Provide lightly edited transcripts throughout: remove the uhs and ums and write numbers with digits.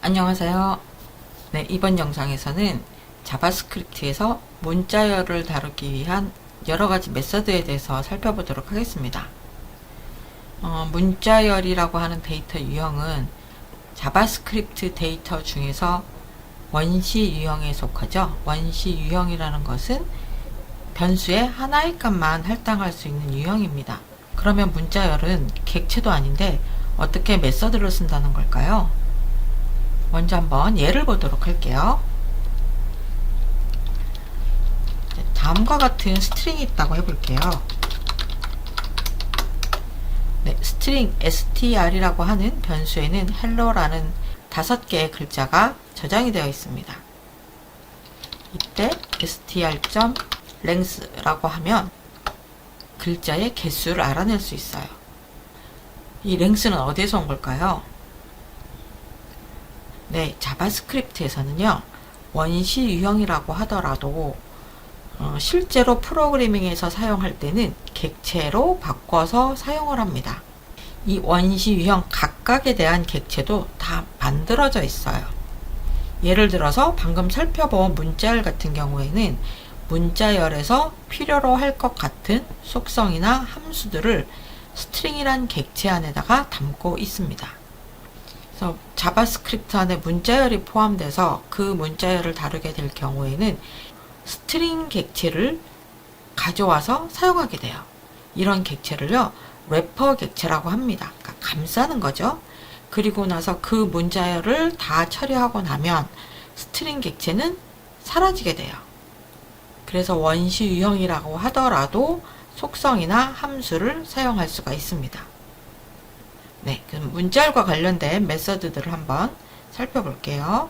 안녕하세요. 네, 이번 영상에서는 자바스크립트에서 문자열을 다루기 위한 여러가지 메서드에 대해서 살펴보도록 하겠습니다. 문자열이라고 하는 데이터 유형은 자바스크립트 데이터 중에서 원시 유형에 속하죠. 원시 유형이라는 것은 변수의 하나의 값만 할당할 수 있는 유형입니다. 그러면 문자열은 객체도 아닌데 어떻게 메서드를 쓴다는 걸까요? 먼저 한번 예를 보도록 할게요. 다음과 같은 스트링이 있다고 해볼게요. 네, 스트링 str이라고 하는 변수에는 hello라는 5개의 글자가 저장이 되어 있습니다. 이때 str.length라고 하면 글자의 개수를 알아낼 수 있어요. 이 length는 어디에서 온 걸까요? 네, 자바스크립트에서는요, 원시 유형이라고 하더라도 실제로 프로그래밍에서 사용할 때는 객체로 바꿔서 사용을 합니다. 이 원시 유형 각각에 대한 객체도 다 만들어져 있어요. 예를 들어서 방금 살펴본 문자열 같은 경우에는 문자열에서 필요로 할 것 같은 속성이나 함수들을 스트링이란 객체 안에다가 담고 있습니다. 그래서 자바스크립트 안에 문자열이 포함돼서 그 문자열을 다루게 될 경우에는 스트링 객체를 가져와서 사용하게 돼요. 이런 객체를요, 래퍼 객체라고 합니다. 그러니까 감싸는 거죠. 그리고 나서 그 문자열을 다 처리하고 나면 스트링 객체는 사라지게 돼요. 그래서 원시 유형이라고 하더라도 속성이나 함수를 사용할 수가 있습니다. 네, 그럼 문자열과 관련된 메서드들을 한번 살펴볼게요.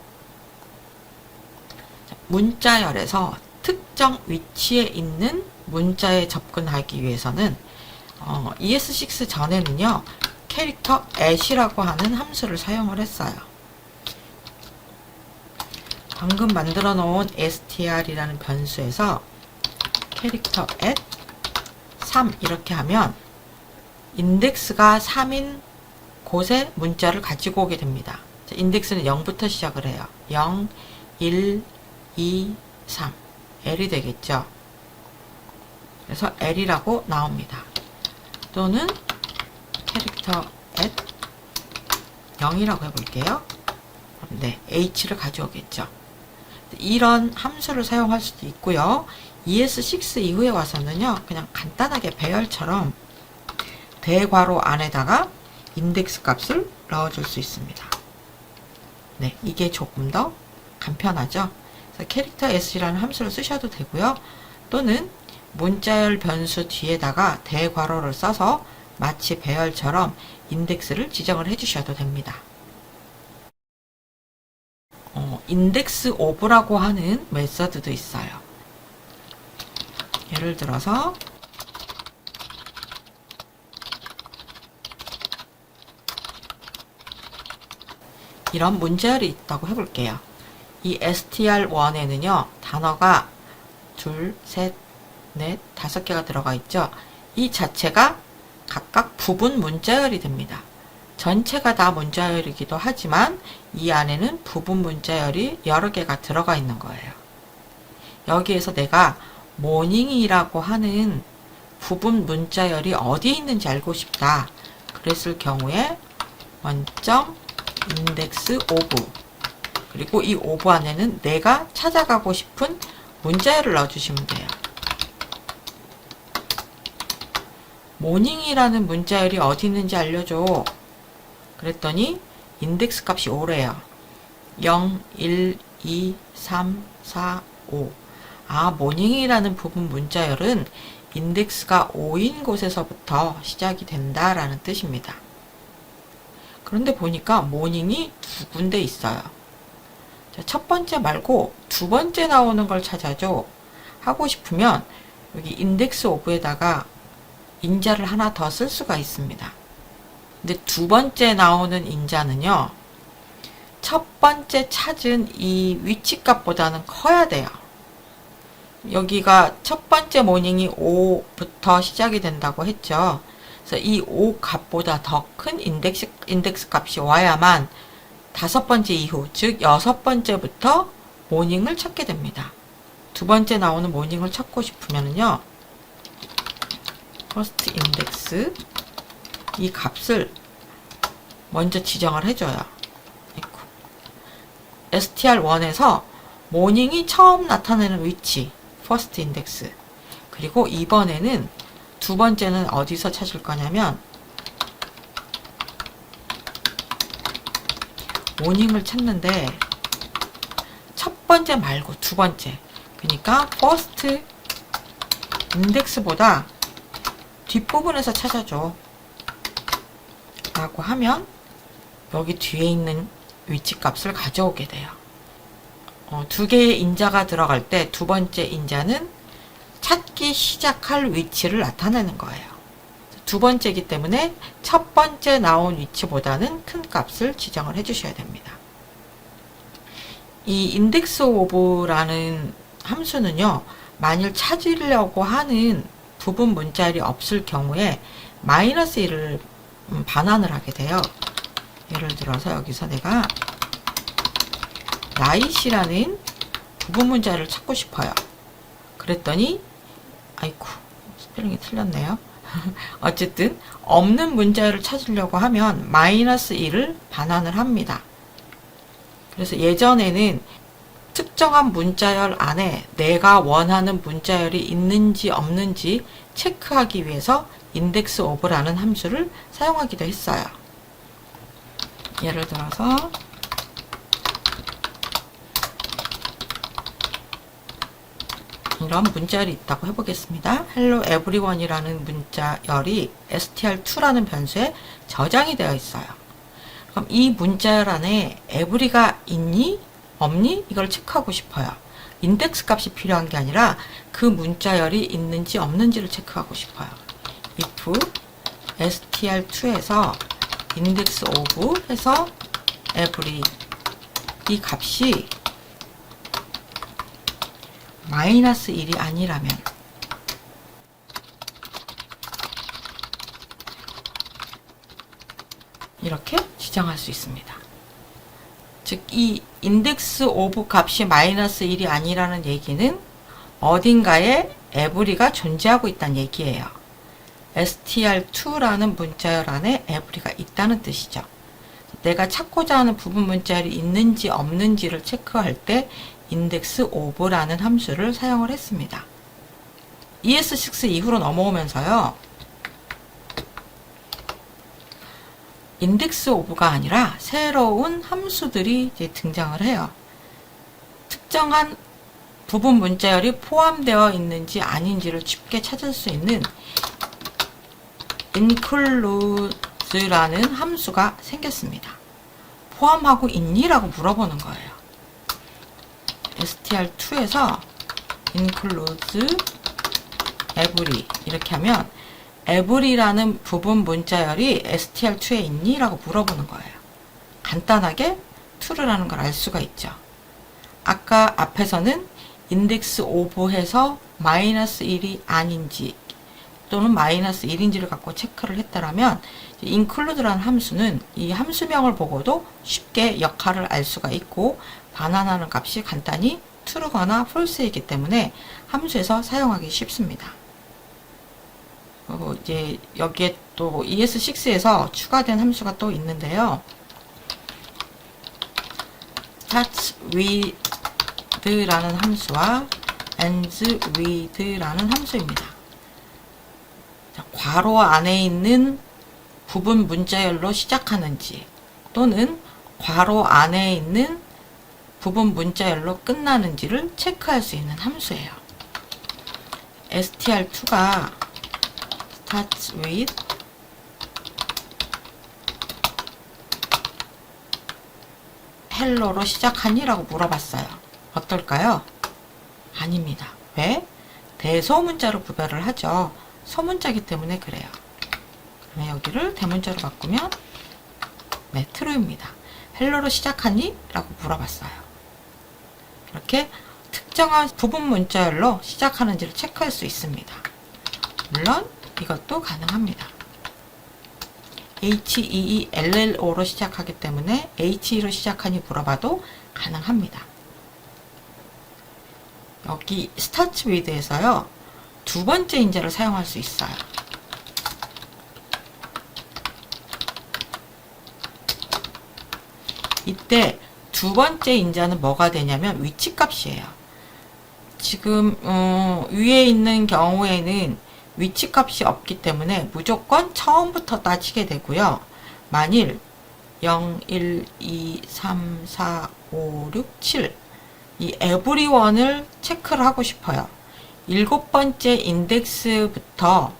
문자열에서 특정 위치에 있는 문자에 접근하기 위해서는 ES6 전에는요, 캐릭터 at이라고 하는 함수를 사용을 했어요. 방금 만들어 놓은 str이라는 변수에서 캐릭터 at 3 이렇게 하면 인덱스가 3인 곳에 문자를 가지고 오게 됩니다. 인덱스는 0부터 시작을 해요. 0, 1, 2, 3. L이 되겠죠. 그래서 L이라고 나옵니다. 또는 캐릭터 at 0이라고 해볼게요. 네, H를 가져오겠죠. 이런 함수를 사용할 수도 있고요. ES6 이후에 와서는요, 그냥 간단하게 배열처럼 대괄호 안에다가 인덱스 값을 넣어줄 수 있습니다. 네, 이게 조금 더 간편하죠. 그래서 캐릭터 s라는 함수를 쓰셔도 되고요. 또는 문자열 변수 뒤에다가 대괄호를 써서 마치 배열처럼 인덱스를 지정을 해주셔도 됩니다. 인덱스 오브라고 하는 메서드도 있어요. 예를 들어서 이런 문자열이 있다고 해볼게요. 이 str1에는요, 단어가 둘, 셋, 넷, 5개가 들어가 있죠. 이 자체가 각각 부분 문자열이 됩니다. 전체가 다 문자열이기도 하지만 이 안에는 부분 문자열이 여러 개가 들어가 있는 거예요. 여기에서 내가 모닝이라고 하는 부분 문자열이 어디에 있는지 알고 싶다. 그랬을 경우에 원점 인덱스 오브, 그리고 이 오브 안에는 내가 찾아가고 싶은 문자열을 넣어주시면 돼요. 모닝이라는 문자열이 어디 있는지 알려줘. 그랬더니 인덱스 값이 5래요. 0, 1, 2, 3, 4, 5. 아, 모닝이라는 부분 문자열은 인덱스가 5인 곳에서부터 시작이 된다라는 뜻입니다. 그런데 보니까 모닝이 2군데 있어요. 자, 첫 번째 말고 두 번째 나오는 걸 찾아줘 하고 싶으면 여기 인덱스 오브에다가 인자를 하나 더 쓸 수가 있습니다. 근데 두 번째 나오는 인자는요, 첫 번째 찾은 이 위치값보다는 커야 돼요. 여기가 첫 번째 모닝이 5부터 시작이 된다고 했죠. 그래서 이 5 값보다 더 큰 인덱스 값이 와야만 5번째 이후, 즉 6번째부터 모닝을 찾게 됩니다. 2번째 나오는 모닝을 찾고 싶으면요, first index 이 값을 먼저 지정을 해줘요. str1에서 모닝이 처음 나타내는 위치, first index. 그리고 이번에는 2번째는 어디서 찾을 거냐면 모닝을 찾는데 첫 번째 말고 2번째. 그러니까 first index보다 뒷부분에서 찾아줘 라고 하면 여기 뒤에 있는 위치 값을 가져오게 돼요. 2개의 인자가 들어갈 때 2번째 인자는 찾기 시작할 위치를 나타내는 거예요. 2번째이기 때문에 첫 번째 나온 위치보다는 큰 값을 지정을 해주셔야 됩니다. 이 index of라는 함수는요, 만일 찾으려고 하는 부분 문자열이 없을 경우에 마이너스 1을 반환을 하게 돼요. 예를 들어서 여기서 내가 right이라는 부분 문자열을 찾고 싶어요. 그랬더니 아이쿠, 스펠링이 틀렸네요. 어쨌든 없는 문자열을 찾으려고 하면 마이너스 1을 반환을 합니다. 그래서 예전에는 특정한 문자열 안에 내가 원하는 문자열이 있는지 없는지 체크하기 위해서 index of라는 함수를 사용하기도 했어요. 예를 들어서 이런 문자열이 있다고 해보겠습니다. hello everyone이라는 문자열이 str2라는 변수에 저장이 되어 있어요. 그럼 이 문자열 안에 every가 있니? 없니? 이걸 체크하고 싶어요. 인덱스 값이 필요한 게 아니라 그 문자열이 있는지 없는지를 체크하고 싶어요. if str2에서 index of 해서 every 이 값이 마이너스 1이 아니라면 이렇게 지정할 수 있습니다. 즉, 이 index of 값이 마이너스 1이 아니라는 얘기는 어딘가에 every가 존재하고 있다는 얘기예요. str2라는 문자열 안에 every가 있다는 뜻이죠. 내가 찾고자 하는 부분 문자열이 있는지 없는지를 체크할 때 index of라는 함수를 사용을 했습니다. ES6 이후로 넘어오면서요, index of가 아니라 새로운 함수들이 이제 등장을 해요. 특정한 부분 문자열이 포함되어 있는지 아닌지를 쉽게 찾을 수 있는 include라는 함수가 생겼습니다. 포함하고 있니? 라고 물어보는 거예요. str2에서 include every 이렇게 하면 every라는 부분 문자열이 str2에 있니? 라고 물어보는 거예요. 간단하게 true라는 걸 알 수가 있죠. 아까 앞에서는 index of 해서 마이너스 1이 아닌지 또는 마이너스 1인지를 갖고 체크를 했다라면 include라는 함수는 이 함수명을 보고도 쉽게 역할을 알 수가 있고 반환하는 값이 간단히 true거나 false이기 때문에 함수에서 사용하기 쉽습니다. 그리고 이제 여기에 또 ES6에서 추가된 함수가 또 있는데요. starts with라는 함수와 ends with라는 함수입니다. 자, 괄호 안에 있는 부분 문자열로 시작하는지 또는 괄호 안에 있는 부분 문자열로 끝나는지를 체크할 수 있는 함수예요. str2가 starts with hello로 시작하니? 라고 물어봤어요. 어떨까요? 아닙니다. 왜? 대소문자로 구별을 하죠. 소문자이기 때문에 그래요. 그러면 여기를 대문자로 바꾸면 네, true입니다. hello로 시작하니? 라고 물어봤어요. 이렇게 특정한 부분 문자열로 시작하는지를 체크할 수 있습니다. 물론 이것도 가능합니다. HEELLO로 시작하기 때문에 HE로 시작하니 물어봐도 가능합니다. 여기 start with에서요, 두 번째 인자를 사용할 수 있어요. 이때 두 번째 인자는 뭐가 되냐면 위치값이에요. 지금 위에 있는 경우에는 위치값이 없기 때문에 무조건 처음부터 따지게 되고요. 만일 0, 1, 2, 3, 4, 5, 6, 7 이 everyone을 체크를 하고 싶어요. 7번째 인덱스부터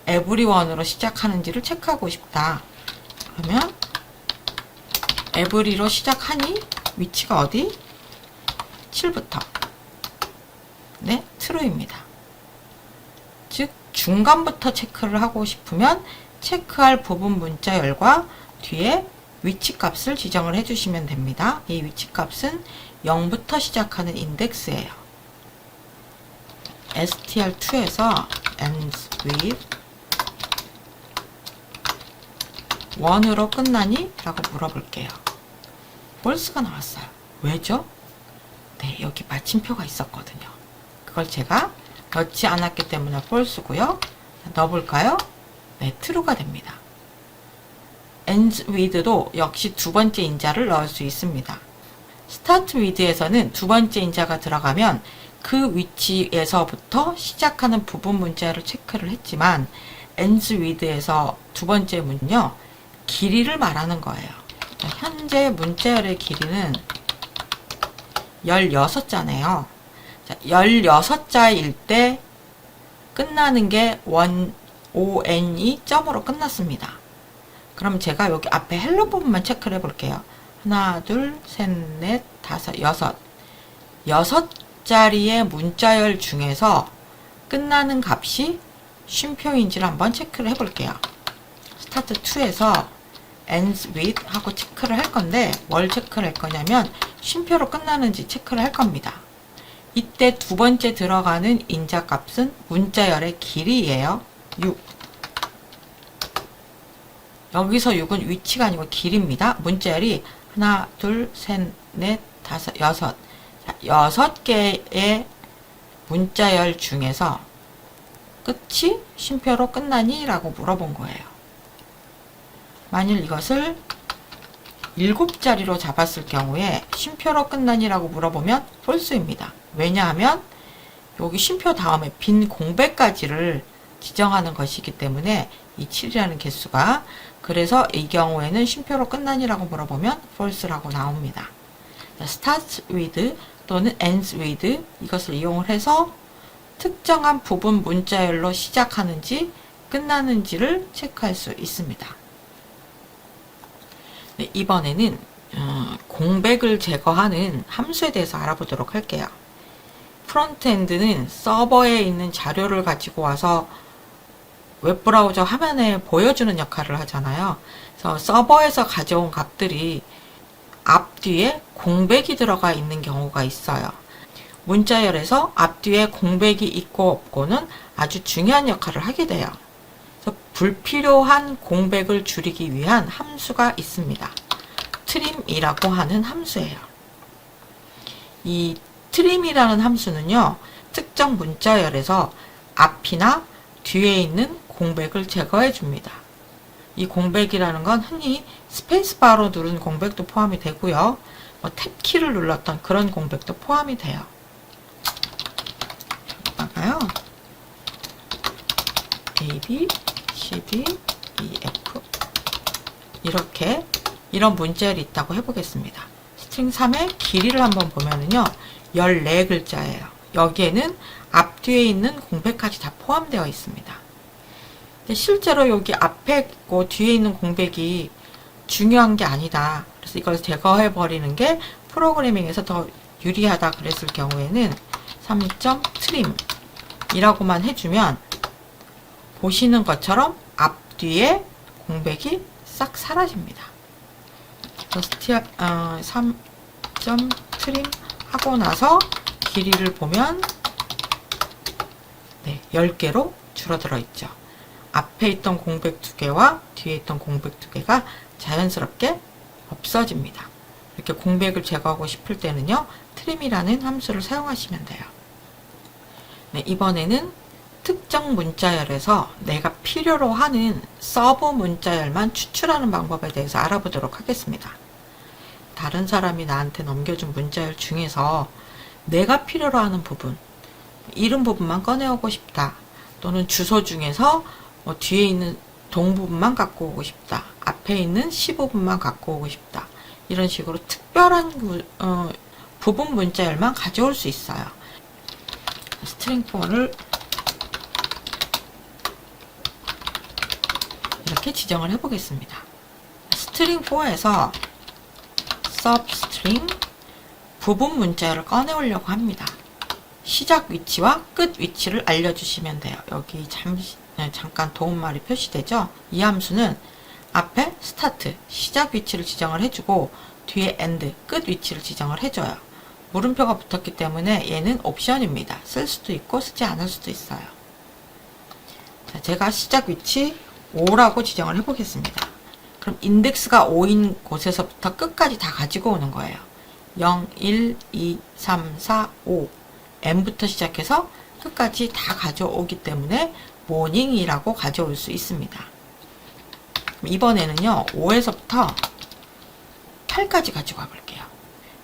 everyone으로 시작하는지를 체크하고 싶다. 그러면 every로 시작하니 위치가 어디? 7부터. 네, true입니다. 즉 중간부터 체크를 하고 싶으면 체크할 부분 문자열과 뒤에 위치값을 지정을 해주시면 됩니다. 이 위치값은 0부터 시작하는 인덱스예요. str2에서 ends with 1으로 끝나니? 라고 물어볼게요. false가 나왔어요. 왜죠? 네, 여기 마침표가 있었거든요. 그걸 제가 넣지 않았기 때문에 false고요. 넣어볼까요? 네, true가 됩니다. ends with도 역시 두 번째 인자를 넣을 수 있습니다. start with에서는 두 번째 인자가 들어가면 그 위치에서부터 시작하는 부분 문자를 체크를 했지만 ends with에서 두 번째 문요, 길이를 말하는 거예요. 현재 문자열의 길이는 16자네요. 16자일 때 끝나는 게 on이 점으로 끝났습니다. 그럼 제가 여기 앞에 헬로 부분만 체크를 해볼게요. 하나, 둘, 셋, 넷, 다섯, 여섯. 6자리의 문자열 중에서 끝나는 값이 쉼표인지를 한번 체크를 해볼게요. 스타트 2에서 ends with 하고 체크를 할 건데 뭘 체크를 할 거냐면 쉼표로 끝나는지 체크를 할 겁니다. 이때 두 번째 들어가는 인자 값은 문자열의 길이예요. 6. 여기서 6은 위치가 아니고 길입니다. 문자열이 하나, 둘, 셋, 넷, 다섯, 여섯. 6개의 문자열 중에서 끝이 쉼표로 끝나니? 라고 물어본 거예요. 만일 이것을 7자리로 잡았을 경우에 쉼표로 끝나니? 라고 물어보면 false입니다. 왜냐하면 여기 쉼표 다음에 빈 공백까지를 지정하는 것이기 때문에 이 7이라는 개수가, 그래서 이 경우에는 쉼표로 끝나니? 라고 물어보면 false라고 나옵니다. starts with 또는 ends with 이것을 이용을 해서 특정한 부분 문자열로 시작하는지 끝나는지를 체크할 수 있습니다. 네, 이번에는 공백을 제거하는 함수에 대해서 알아보도록 할게요. 프론트엔드는 서버에 있는 자료를 가지고 와서 웹브라우저 화면에 보여주는 역할을 하잖아요. 그래서 서버에서 가져온 값들이 앞뒤에 공백이 들어가 있는 경우가 있어요. 문자열에서 앞뒤에 공백이 있고 없고는 아주 중요한 역할을 하게 돼요. 그래서 불필요한 공백을 줄이기 위한 함수가 있습니다. trim이라고 하는 함수예요. 이 trim이라는 함수는요, 특정 문자열에서 앞이나 뒤에 있는 공백을 제거해 줍니다. 이 공백이라는 건 흔히 스페이스바로 누른 공백도 포함이 되고요. 탭키를 눌렀던 그런 공백도 포함이 돼요. 봐봐요. A, B, C, D, E, F 이렇게 이런 문자열이 있다고 해보겠습니다. 스트링 3의 길이를 한번 보면은요, 14글자예요. 여기에는 앞뒤에 있는 공백까지 다 포함되어 있습니다. 근데 실제로 여기 앞에 있고 뒤에 있는 공백이 중요한 게 아니다. 그래서 이걸 제거해 버리는 게 프로그래밍에서 더 유리하다 그랬을 경우에는 3.trim 이라고만 해주면 보시는 것처럼 앞뒤에 공백이 싹 사라집니다. 3.trim 하고 나서 길이를 보면 네, 10개로 줄어들어 있죠. 앞에 있던 공백 2개와 뒤에 뒤에 있던 공백 두 개가 자연스럽게 없어집니다. 이렇게 공백을 제거하고 싶을 때는요, 트림이라는 함수를 사용하시면 돼요. 네, 이번에는 특정 문자열에서 내가 필요로 하는 서브 문자열만 추출하는 방법에 대해서 알아보도록 하겠습니다. 다른 사람이 나한테 넘겨준 문자열 중에서 내가 필요로 하는 부분, 이름 부분만 꺼내오고 싶다. 또는 주소 중에서 뒤에 있는 동 부분만 갖고 오고 싶다. 앞에 있는 시 부분만 갖고 오고 싶다. 이런 식으로 특별한 부분 문자열만 가져올 수 있어요. 스트링 4를 이렇게 지정을 해보겠습니다. 스트링 4에서 substring 부분 문자열을 꺼내오려고 합니다. 시작 위치와 끝 위치를 알려주시면 돼요. 여기 잠깐 도움말이 표시되죠? 이 함수는 앞에 start, 시작 위치를 지정을 해주고 뒤에 end, 끝 위치를 지정을 해줘요. 물음표가 붙었기 때문에 얘는 옵션입니다. 쓸 수도 있고 쓰지 않을 수도 있어요. 자, 제가 시작 위치 5라고 지정을 해보겠습니다. 그럼 인덱스가 5인 곳에서부터 끝까지 다 가지고 오는 거예요. 0, 1, 2, 3, 4, 5 M부터 시작해서 끝까지 다 가져오기 때문에 morning이라고 가져올 수 있습니다. 이번에는요, 5에서부터 8까지 가지고 와볼게요.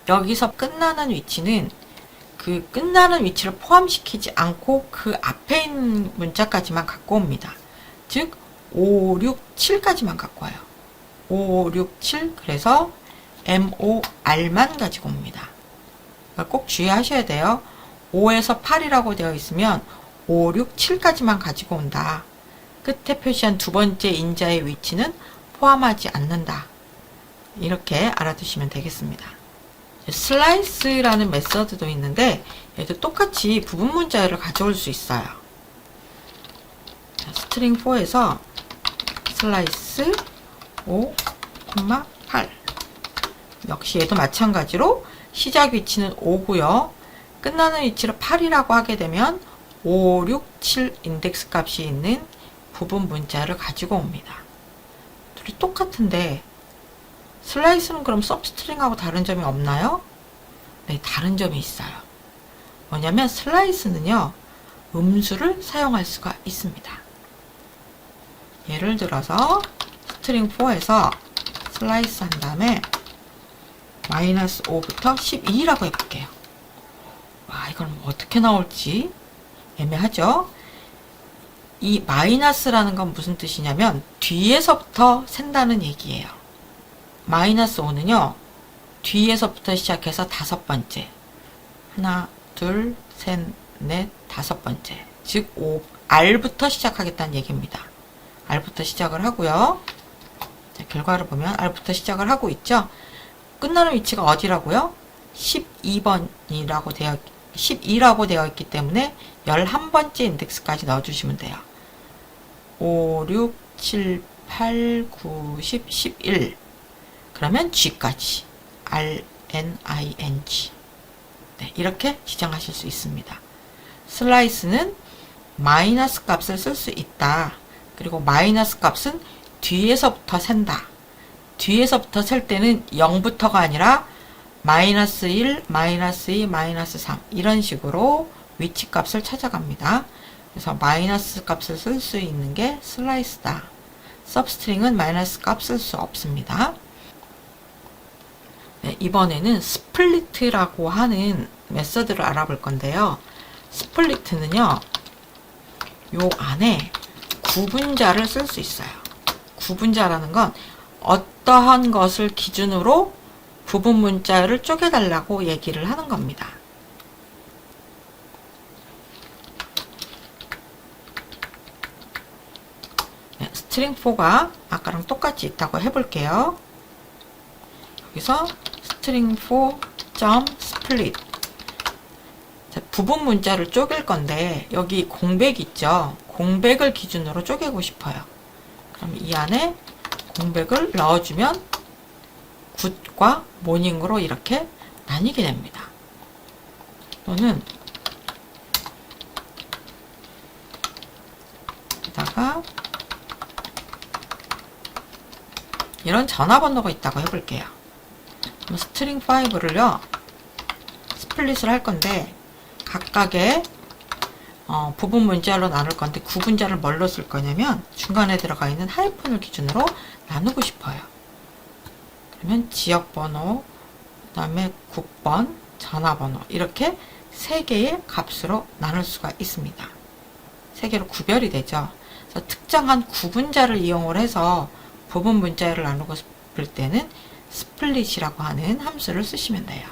여기서 끝나는 위치는 그 끝나는 위치를 포함시키지 않고 그 앞에 있는 문자까지만 갖고 옵니다. 즉 5, 6, 7까지만 갖고 와요. 5, 6, 7 그래서 MOR만 가지고 옵니다. 그러니까 꼭 주의하셔야 돼요. 5에서 8이라고 되어 있으면 5, 6, 7까지만 가지고 온다. 끝에 표시한 두 번째 인자의 위치는 포함하지 않는다. 이렇게 알아두시면 되겠습니다. 슬라이스라는 메서드도 있는데 얘도 똑같이 부분 문자열을 가져올 수 있어요. 스트링 4에서 슬라이스 5, 8 역시 얘도 마찬가지로 시작 위치는 5고요. 끝나는 위치를 8이라고 하게 되면 5, 6, 7 인덱스 값이 있는 부분 문자를 가지고 옵니다. 둘이 똑같은데 슬라이스는 그럼 서브스트링하고 다른 점이 없나요? 네, 다른 점이 있어요. 뭐냐면 슬라이스는요, 음수를 사용할 수가 있습니다. 예를 들어서 스트링 4에서 슬라이스 한 다음에 마이너스 5부터 12라고 해볼게요. 와, 이건 어떻게 나올지 애매하죠? 이 마이너스라는 건 무슨 뜻이냐면 뒤에서부터 센다는 얘기예요. 마이너스 5는요, 뒤에서부터 시작해서 다섯 번째. 하나, 둘, 셋, 넷, 다섯 번째. 즉, R부터 시작하겠다는 얘기입니다. R부터 시작을 하고요. 자, 결과를 보면 R부터 시작을 하고 있죠? 끝나는 위치가 어디라고요? 12번이라고 되어 있기 때문에 11번째 인덱스까지 넣어주시면 돼요. 5, 6, 7, 8, 9, 10, 11 그러면 G까지 RNING 네, 이렇게 지정하실 수 있습니다. 슬라이스는 마이너스 값을 쓸 수 있다. 그리고 마이너스 값은 뒤에서부터 센다. 뒤에서부터 셀 때는 0부터가 아니라 마이너스 1, 마이너스 2, 마이너스 3 이런 식으로 위치 값을 찾아갑니다. 그래서 마이너스 값을 쓸 수 있는 게 슬라이스다. 서브스트링은 마이너스 값 쓸 수 없습니다. 네, 이번에는 스플리트라고 하는 메서드를 알아볼 건데요. 스플리트는요, 요 안에 구분자를 쓸 수 있어요. 구분자라는 건 어떠한 것을 기준으로 부분 문자를 쪼개달라고 얘기를 하는 겁니다. 네, 스트링 4가 아까랑 똑같이 있다고 해볼게요. 여기서 string 4.split 부분 문자를 쪼갤 건데 여기 공백 있죠? 공백을 기준으로 쪼개고 싶어요. 그럼 이 안에 공백을 넣어주면 굿과 모닝으로 이렇게 나뉘게 됩니다. 또는 여기다가 이런 전화번호가 있다고 해볼게요. 그럼 스트링 5를요, 스플릿을 할 건데, 각각의 부분 문자로 나눌 건데, 구분자를 뭘로 쓸 거냐면, 중간에 들어가 있는 하이픈을 기준으로 나누고 싶어요. 그러면 지역번호, 그 다음에 국번, 전화번호, 이렇게 3개의 값으로 나눌 수가 있습니다. 3개로 구별이 되죠. 그래서 특정한 구분자를 이용을 해서 부분 문자를 나누고 싶을 때는 스플릿이라고 하는 함수를 쓰시면 돼요.